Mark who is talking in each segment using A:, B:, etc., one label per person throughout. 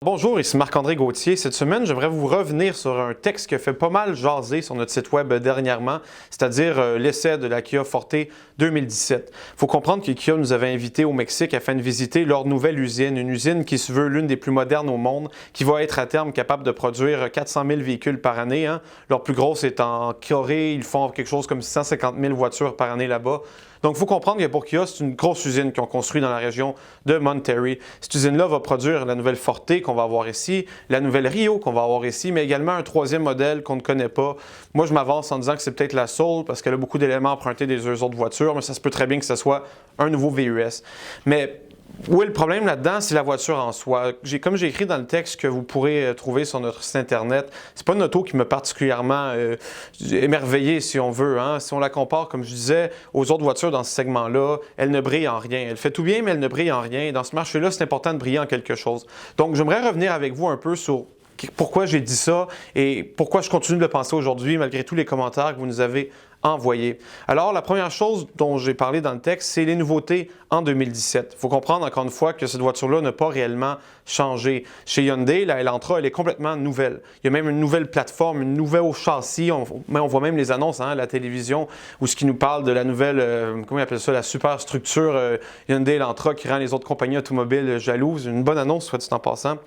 A: Bonjour, ici Marc-André Gauthier. Cette semaine, j'aimerais vous revenir sur un texte qui a fait pas mal jaser sur notre site web dernièrement, c'est-à-dire l'essai de la Kia Forte 2017. Il faut comprendre que Kia nous avait invités au Mexique afin de visiter leur nouvelle usine, une usine qui se veut l'une des plus modernes au monde, qui va être à terme capable de produire 400 000 véhicules par année. Leur plus grosse est en Corée, ils font quelque chose comme 650 000 voitures par année là-bas. Donc, il faut comprendre que pour Kia, c'est une grosse usine qu'ils ont construite dans la région de Monterrey. Cette usine-là va produire la nouvelle Forte qu'on va avoir ici, la nouvelle Rio qu'on va avoir ici, mais également un troisième modèle qu'on ne connaît pas. Moi, je m'avance en disant que c'est peut-être la Soul parce qu'elle a beaucoup d'éléments empruntés des deux autres voitures, mais ça se peut très bien que ce soit un nouveau VUS. Mais où est le problème là-dedans? C'est la voiture en soi. Comme j'ai écrit dans le texte que vous pourrez trouver sur notre site Internet, c'est pas une auto qui m'a particulièrement émerveillé, si on veut. Si on la compare, comme je disais, aux autres voitures dans ce segment-là, elle ne brille en rien. Elle fait tout bien, mais elle ne brille en rien. Et dans ce marché-là, c'est important de briller en quelque chose. Donc, j'aimerais revenir avec vous un peu sur pourquoi j'ai dit ça et pourquoi je continue de le penser aujourd'hui, malgré tous les commentaires que vous nous avez envoyés. Alors, la première chose dont j'ai parlé dans le texte, c'est les nouveautés en 2017. Il faut comprendre encore une fois que cette voiture-là n'a pas réellement changé. Chez Hyundai, la Elantra, elle est complètement nouvelle. Il y a même une nouvelle plateforme, un nouveau châssis. On voit même les annonces à la télévision où ce qui nous parle de la nouvelle, comment on appelle ça, la superstructure Hyundai Elantra qui rend les autres compagnies automobiles jalouses. Une bonne annonce, soit dit en passant.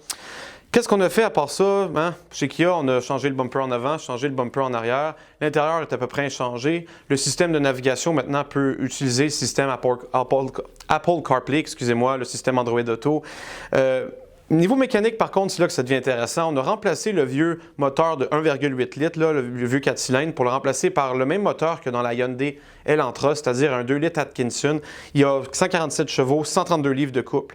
A: Qu'est-ce qu'on a fait à part ça? Chez Kia, on a changé le bumper en avant, changé le bumper en arrière. L'intérieur est à peu près inchangé. Le système de navigation maintenant peut utiliser le système Apple CarPlay, excusez-moi, le système Android Auto. Niveau mécanique, par contre, c'est là que ça devient intéressant. On a remplacé le vieux moteur de 1,8 litres, le vieux 4 cylindres, pour le remplacer par le même moteur que dans la Hyundai Elantra, c'est-à-dire un 2 litres Atkinson. Il y a 147 chevaux, 132 livres de couple.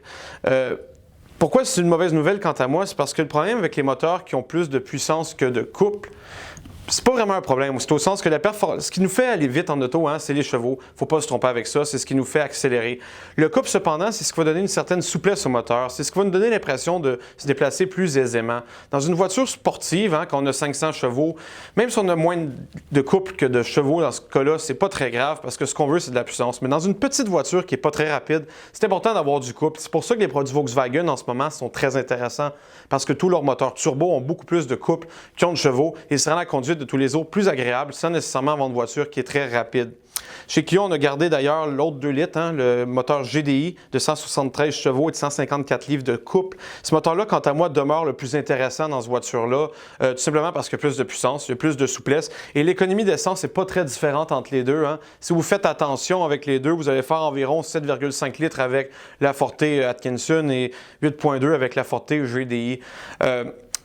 A: Pourquoi c'est une mauvaise nouvelle quant à moi? C'est parce que le problème avec les moteurs qui ont plus de puissance que de couple, c'est pas vraiment un problème. C'est au sens que ce qui nous fait aller vite en auto, c'est les chevaux. Faut pas se tromper avec ça. C'est ce qui nous fait accélérer. Le couple, cependant, c'est ce qui va donner une certaine souplesse au moteur. C'est ce qui va nous donner l'impression de se déplacer plus aisément. Dans une voiture sportive, quand on a 500 chevaux, même si on a moins de couple que de chevaux dans ce cas-là, c'est pas très grave parce que ce qu'on veut, c'est de la puissance. Mais dans une petite voiture qui est pas très rapide, c'est important d'avoir du couple. C'est pour ça que les produits Volkswagen en ce moment sont très intéressants parce que tous leurs moteurs turbo ont beaucoup plus de couple qui ont de chevaux et ça rend la conduite de tous les autres plus agréable sans nécessairement avoir une voiture qui est très rapide. Chez Kia, on a gardé d'ailleurs l'autre 2 litres, le moteur GDI de 173 chevaux et de 154 livres de couple. Ce moteur-là, quant à moi, demeure le plus intéressant dans cette voiture-là, tout simplement parce qu'il y a plus de puissance, il y a plus de souplesse. Et l'économie d'essence n'est pas très différente entre les deux. Si vous faites attention avec les deux, vous allez faire environ 7,5 litres avec la Forte Atkinson et 8,2 avec la Forte GDI.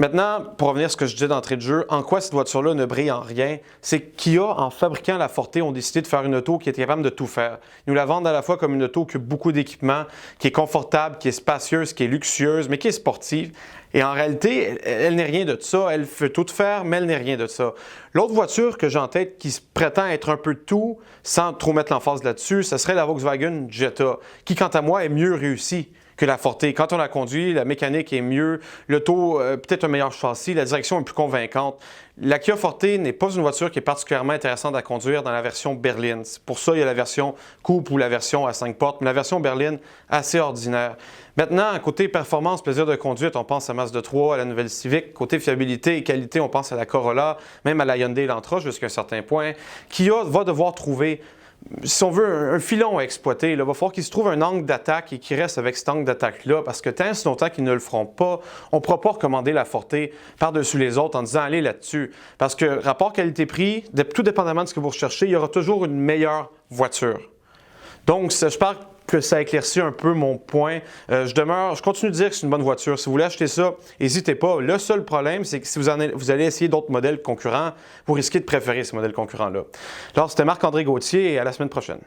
A: Maintenant, pour revenir à ce que je disais d'entrée de jeu, en quoi cette voiture-là ne brille en rien, c'est que Kia, en fabriquant la Forte, ont décidé de faire une auto qui est capable de tout faire. Ils nous la vendent à la fois comme une auto qui a beaucoup d'équipements, qui est confortable, qui est spacieuse, qui est luxueuse, mais qui est sportive. Et en réalité, elle n'est rien de ça. Elle fait tout faire, mais elle n'est rien de ça. L'autre voiture que j'ai en tête qui prétend être un peu de tout, sans trop mettre l'emphase là-dessus, ce serait la Volkswagen Jetta, qui, quant à moi, est mieux réussie que la Forte. Quand on la conduit, la mécanique est mieux, l'auto peut-être un meilleur châssis, la direction est plus convaincante. La Kia Forte n'est pas une voiture qui est particulièrement intéressante à conduire dans la version berline. Pour ça, il y a la version coupe ou la version à 5 portes, mais la version berline, assez ordinaire. Maintenant, côté performance, plaisir de conduite, on pense à Mazda 3, à la nouvelle Civic. Côté fiabilité et qualité, on pense à la Corolla, même à la Hyundai Elantra jusqu'à un certain point. Kia va devoir trouver, si on veut, un filon à exploiter. Il va falloir qu'il se trouve un angle d'attaque et qu'il reste avec cet angle d'attaque-là, parce que tant si longtemps qu'ils ne le feront pas, on ne pourra pas recommander la Forte par-dessus les autres en disant allez là-dessus. Parce que rapport qualité-prix, tout dépendamment de ce que vous recherchez, il y aura toujours une meilleure voiture. Donc, j'espère que ça éclaircit un peu mon point. Je continue de dire que c'est une bonne voiture. Si vous voulez acheter ça, n'hésitez pas. Le seul problème, c'est que si vous allez essayer d'autres modèles concurrents, vous risquez de préférer ces modèles concurrents-là. Alors, c'était Marc-André Gauthier et à la semaine prochaine.